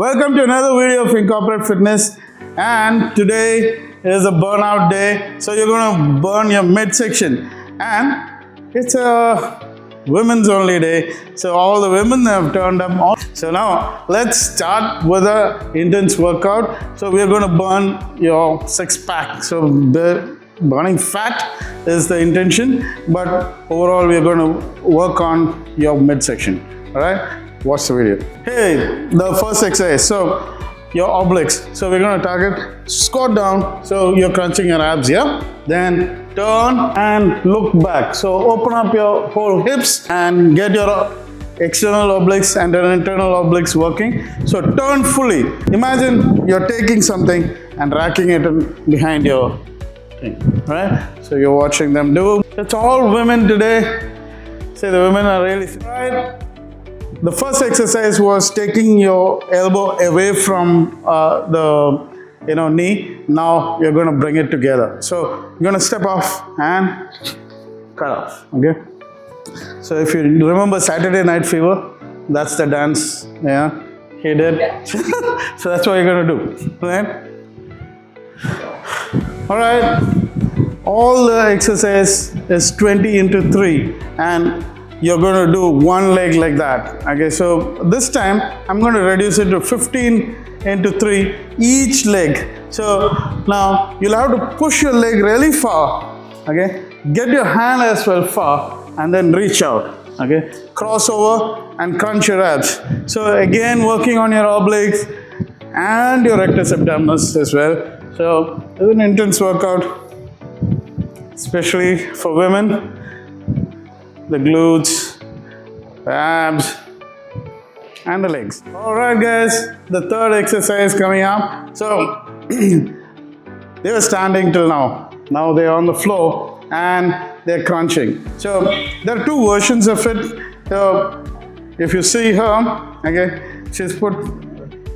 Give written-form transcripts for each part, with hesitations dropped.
Welcome to another video of Incorporate Fitness, and today is a burnout day, so you're going to burn your midsection, and it's a women's only day, so all the women have turned up. So now let's start with a intense workout. So we're going to burn your six pack. So burning fat is the intention, but overall we're going to work on your midsection. All right, watch the video. Hey, the first exercise, so your obliques. So we're going to target squat down, so you're crunching your abs here, then turn and look back. So open up your whole hips and get your external obliques and then internal obliques working. So turn fully. Imagine you're taking something and racking it behind your thing, right? So you're watching them do. It's all women today. See, the women are really right. The first exercise was taking your elbow away from the knee. Now you're going to bring it together. So you're going to step off and cut off. Okay. So if you remember Saturday Night Fever, that's the dance. Yeah, he did. So that's what you're going to do, right? All right. All the exercise is 20 into 3, and you're going to do one leg like that. Okay, so this time I'm going to reduce it to 15 into 3 each leg. So now you'll have to push your leg really far. Okay, get your hand as well far and then reach out. Okay, cross over and crunch your abs. So again, working on your obliques and your rectus abdominis as well. So it's an intense workout, especially for women. The glutes, the abs, and the legs. All right, guys, the third exercise coming up. So they were standing till now. Now they're on the floor and they're crunching. So there are two versions of it. So if you see her, okay, she's put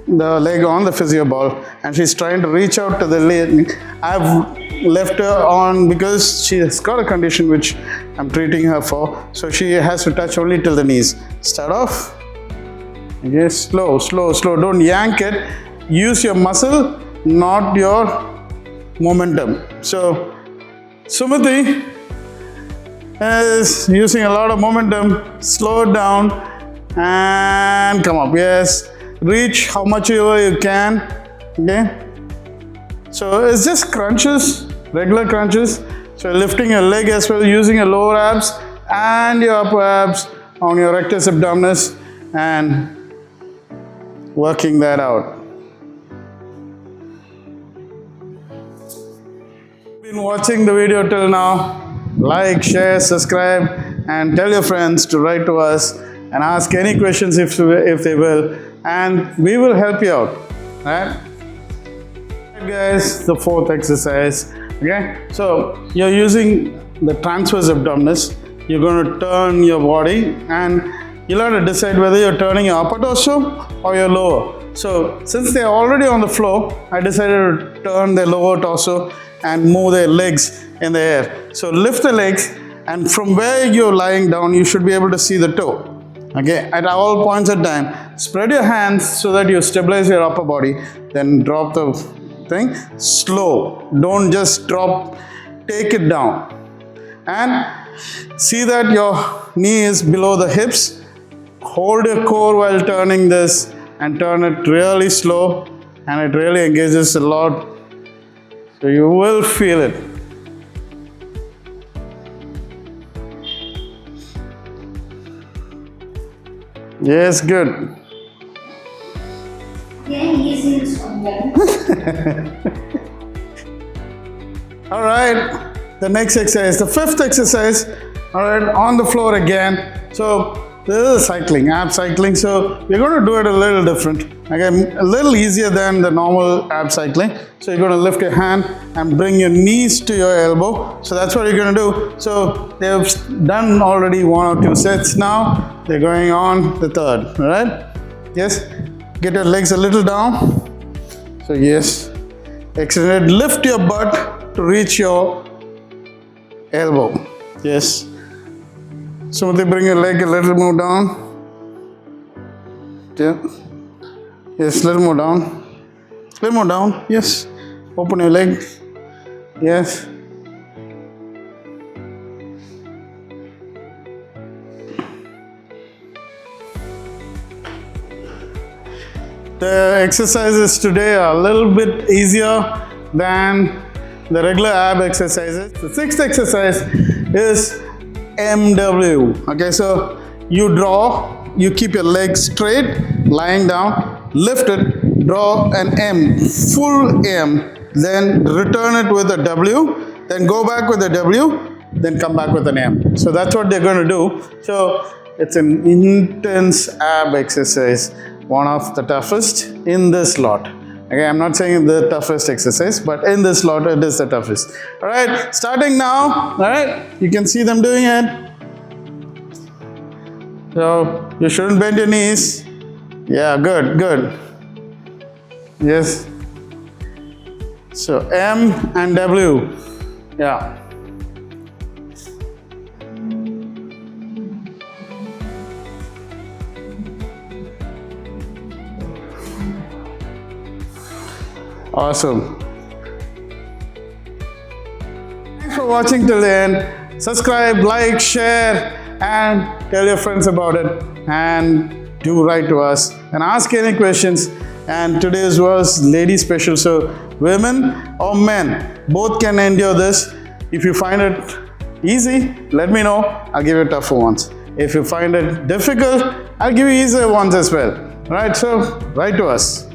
the leg on the physio ball and she's trying to reach out to the leg. I've left her on because she has got a condition which I'm treating her for, so she has to touch only till the knees. Start off. Okay, slow. Don't yank it. Use your muscle, not your momentum. So Sumati is using a lot of momentum. Slow it down and come up. Yes, reach how much ever you can. Okay. So it's just crunches, regular crunches. So lifting your leg as well, using your lower abs and your upper abs on your rectus abdominis and working that out. Been watching the video till now, like, share, subscribe, and tell your friends to write to us and ask any questions if they will, and we will help you out. Right? Guys, the fourth exercise. Okay, so you're using the transverse abdominis. You're going to turn your body and you'll have to decide whether you're turning your upper torso or your lower. So since they're already on the floor, I decided to turn their lower torso and move their legs in the air. So lift the legs, and from where you're lying down, you should be able to see the toe. Okay, at all points of time, spread your hands so that you stabilize your upper body, then drop the thing slow. Don't just drop, take it down and see that your knee is below the hips. Hold your core while turning this and turn it really slow, and it really engages a lot, so you will feel it. Yes, good. All right, the next exercise, the fifth exercise. All right, on the floor again. So this is cycling, ab cycling. So we're going to do it a little different. Again, a little easier than the normal ab cycling. So you're going to lift your hand and bring your knees to your elbow. So that's what you're going to do. So they've done already 1 or 2 sets. Now they're going on the third. All right? Yes. Get your legs a little down. So yes, excellent. Lift your butt to reach your elbow. Yes. So they bring your leg a little more down. Yeah. Yes, little more down. Little more down. Yes. Open your leg. Yes. The exercises today are a little bit easier than the regular ab exercises. The sixth exercise is MW. Okay, so you draw, you keep your legs straight, lying down, lift it, draw an M, full M, then return it with a W, then go back with a W, then come back with an M. So that's what they're going to do. So it's an intense ab exercise, one of the toughest in this lot. Okay, I'm not saying the toughest exercise, but in this lot it is the toughest. All right, starting now. All right, you can see them doing it. So you shouldn't bend your knees. Yeah, good, good. Yes. So M and W. Yeah. Awesome. Thanks for watching till the end. Subscribe, like, share, and tell your friends about it. And do write to us and ask any questions. And today's was lady special, so women or men both can endure this. If you find it easy, let me know. I'll give you tougher ones. If you find it difficult, I'll give you easier ones as well. Alright, so write to us.